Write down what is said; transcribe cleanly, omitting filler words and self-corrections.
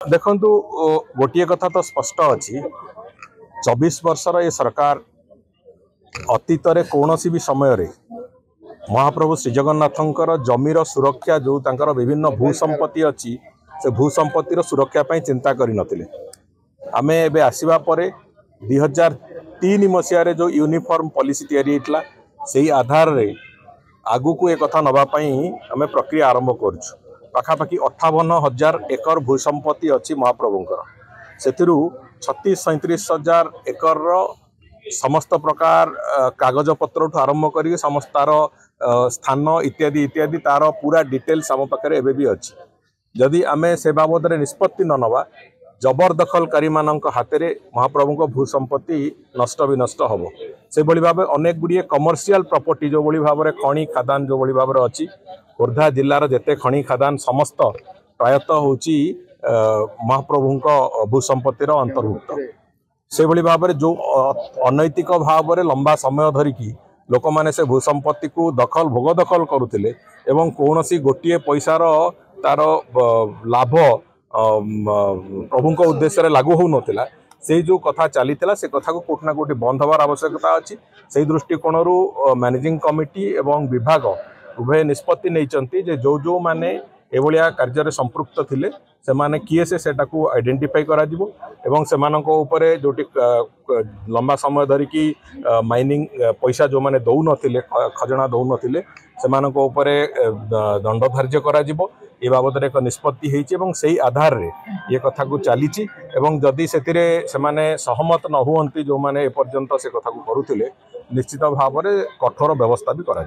देखंतु गोटे कथा तो स्पष्ट अच्छी 24 वर्षर ये सरकार अतीत कौन भी समय रे महाप्रभु श्री जगन्नाथंकर जमीर सुरक्षा जो तांकर विभिन्न भूसंपत्ति अच्छी से भूसंपत्तिर सुरक्षा चिंता करनथिले। आमे एबे आसीबा परे 2003 मसीह जो यूनिफॉर्म पॉलिसी तैयारी होइतला सेही आधार रे आगु को एक कथा नबा पई आमे प्रक्रिया आरंभ करछु। पाखापाखि 58,000 एकर भूसंपत्ति अच्छी महाप्रभुंकर से 36-37,000 एकर समस्त प्रकार कागज पत्र आरंभ कर समस्त तार स्थान इत्यादि इत्यादि तार पूरा डिटेल्स आम पाखे एवं भी अच्छी। जदि आमे से बाबद निष्पत्ति न नवा जबरदखलकारी मानक हाथ में महाप्रभु भूसंपत्ति नष्ट विनष्ट हम से भाव अनेक गुड़िए कमर्शियल प्रॉपर्टी जो भाव में खनि खादान जो भाव में अच्छी खोर्धा जिलार जेते खनि खादान समस्त प्रायतः हूँ महाप्रभु भूसंपत्तिर अंतर्भुक्त से भाव में जो अनैतिक भाव में लंबा समय धरिकी लोक मैंने से भूसंपत्ति को दखल भोग दखल करुले एवं कौन सी गोटे पैसार तार लाभ प्रभु उद्देश्य लागू हो नाला से जो कथा चली से कथा को कोटना कोटी बंद हबार आवश्यकता अच्छी। से दृष्टिकोण मैनेजिंग कमिटी एवं विभाग उभय निष्पत्ति नहीं जे जो माने एभलिया कार्य संपृक्त थिले से माने किए से सेटा को आइडेंटिफाई करा जिवो एवं सेमाननको उपरे जोटी लंबा समय धरिकी माइनिंग पैसा जो माने दौ नथिले खजना दौ नथिले सेमाननको उपरे दंड धार्य करा जिवो ए बाबद एक निष्पत्ति हेछि एवं सेही आधार रे ये कथा को चलीछि एवं जदि सेतिरे सेमाने सहमत न हुअंती जो माने ए पर्यंत से कथा को करूथिले निश्चित भाव में कठोर व्यवस्था भी करा।